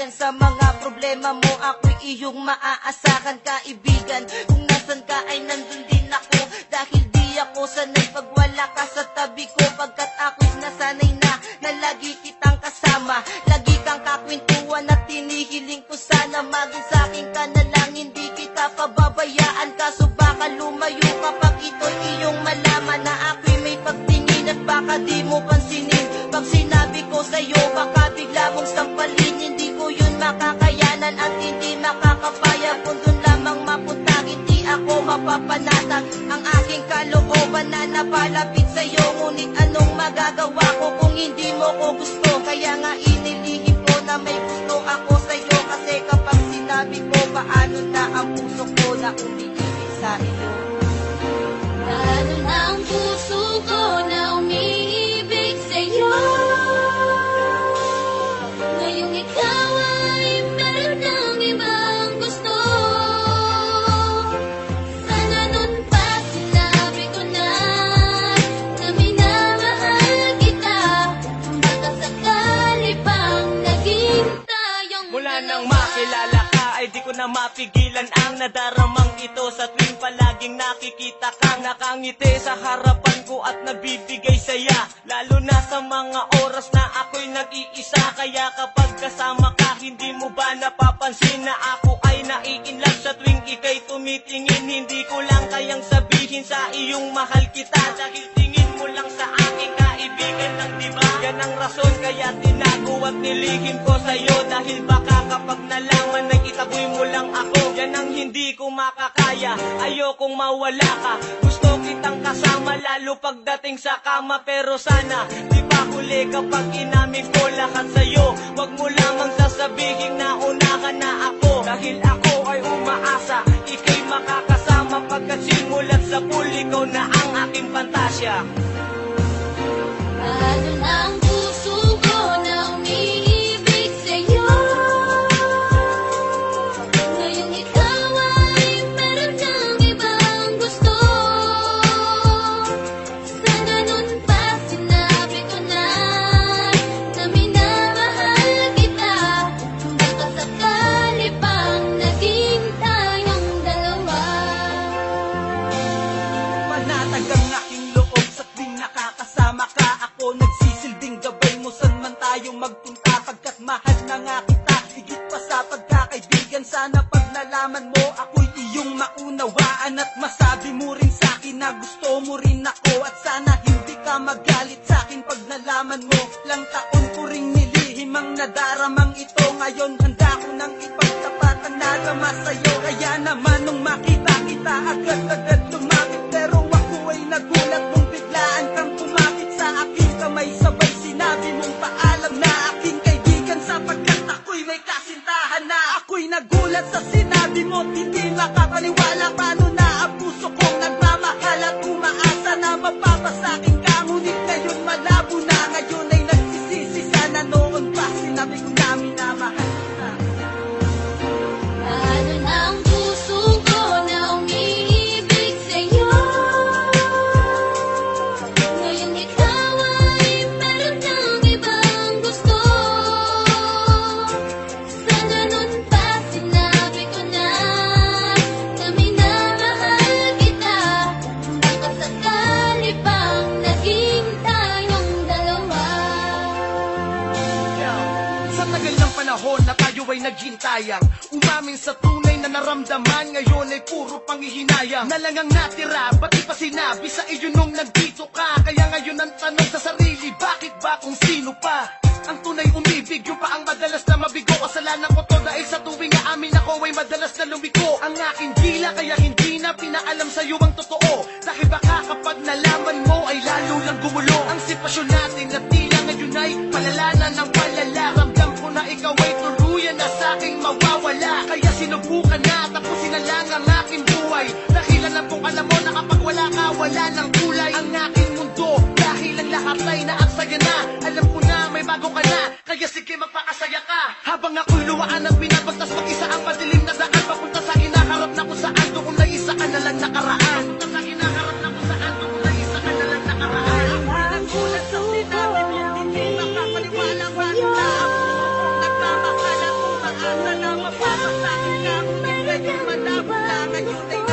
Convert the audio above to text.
kaibigan. Sa mga problema mo ako'y iyong maaasahan, kaibigan. Kung nasan ka ay nandun din ako, dahil di ako sanay pag wala ka sa tabi ko. Pagkat ako'y nasanay na lagi kitang kasama, lagi kang kakwentuhan at tinihiling ko sana maging sa'kin ka na lang, hindi kita pababayaan. Kaso baka lumayo kapag ito'y iyong malaman na ako'y may pagtingin at baka di mo pansinin. Pag sinabi ko sa'yo baka bigla mong sampalin, hindi ko yun makakayanan at hindi makakapayag. Kung dun lamang mapunta hindi ako mapapanatag ang aking kalooban na napalapit sa'yo. Ngunit anong magagawa ko kung hindi mo ko gusto? Kaya nga inilihim ko na may gusto ako sa'yo, kasi kapag sinabi ko paano na ang puso ko na umiibig sa iyo. Paano na ang puso ko na umiibig sa'yo? Ngayong ikaw ay meron ng ibang gusto. Sana nun pa sinabi ko na minamahal kita. Baka sakali pang naging tayong Mula dalawa. nang makilala ka ay di ko na mapigilan ang nadaramang ito. Sa tuwing palaging nakikita kang nakangiti sa harapan ko at nagbibigay saya, lalo na sa mga oras na ako'y nag-iisa. Kaya kapag kasama ka hindi mo ba napapansin na ako ay nai-inlove? Sa tuwing ika'y tumitingin hindi ko lang kayang sabihin sa iyong mahal kita, dahil tingin mo lang sa aking kaibigan lang, diba? Yan ang rason kaya tinago at nilihim ko sa'yo, dahil baka kapag nalaman na itaboy mo lang ako, yan ang hindi ko makakaya. Ayokong mawala ka, gusto kitang kasama lalo pagdating sa kama. Pero sana di pa huli kapag inamin ko lahat sa'yo. Wag mo lamang sasabihin na unahan na ako, dahil ako ay umaasa ika'y makakasama. Pagkat simulat sa pool ikaw na ang aking pantasya. Paano na ang puso ko na umiibig sa'yo? Ngayong ikaw ay meron ng ibang gusto. Sana nun pa sinabi ko na minamahal kita. Baka sakali pang naging tayong dalawa. Panatag ang aking loob sa tuwing nakakasama ka. Ako nagsisilbing gabay mo saan man tayo magpunta, pagkat mahal na nga kita higit pa sa pagkakaibigan. Sana pag nalaman mo ako'y iyong maunawaan at masabi mo rin sa'kin na gusto mo rin ako. At sana hindi ka magalit sa'kin pag nalaman mo lang taon ko ring nilihim ang nadaramang ito. Ngayon handa ko nang ipagtapat ang nadama sa'yo. Kaya naman nung makita kita agad-agad lumapit, pero ako ay nagulat nung biglaan kang kumapit sa aking kamay. Sabay sinabi mong paalam na aking kaibigan, sapagkat ako'y may kasintahan na. Ako'y nagulat sa sinabi mo, hindi makapaniwala. Paano na ang puso kong nagmamahal at umaasa na mapapasakin ka? Ngunit ngayon malabo na, ngayon ay nagsisisi. Sana noon pa sinabi ko na minamahal kita. Paano na ang puso ko na umiibig sa'yo? Ngayong ikaw ay meron ng ibang gusto. Sana nun pa sinabi ko na minamahal kita. Baka sakali pang naging tayong dalawa. Sa tagal ng panahon na tayo ay naghintayang umamin sa tunay na naramdaman, ngayon ay puro panghihinayang na lang ang natira. Ba't di pa sinabi sa iyo nung nandito ka? Kaya ngayon ang tanong sa sarili, bakit ba kung sino pa ang tunay umibig? Yung pa ang madalas na mabigo. Kasalanan ko to dahil sa tuwing na amin ako ay madalas na lumiko ang aking dila. Kaya hindi na pinaalam sa'yo ang totoo, dahil baka kapag nalaman mo ay lalo lang gumulo ang sitwasyon natin. At tila ngayon ay palala na ng palala. Ramdam ko na ikaw ay tuluyan na sa'king mawawala. Kaya sinubukan na tapusin na lang ang aking buhay, dahil alam kong alam mo na kapag wala ka wala ng kulay ang aking mundo. Dahil ang lahat ay naaksaya na, alam ko na may bago ka na. Kaya sige magpakasaya ka. Habang ako'y luwaan at binabagtas mag-isa ang madilim na daan papunta sa hinaharap na kung saan doon na isa ka na lang nakaraan. Papunta sa hinaharap na kung saan doon na isa ka na lang nakaraan. Nagulat sa sinabi mo, hindi makapaniwala. Paano na ako nagmamahal at mapapag sa akin na ngunit ngayon malabo na ngayon ay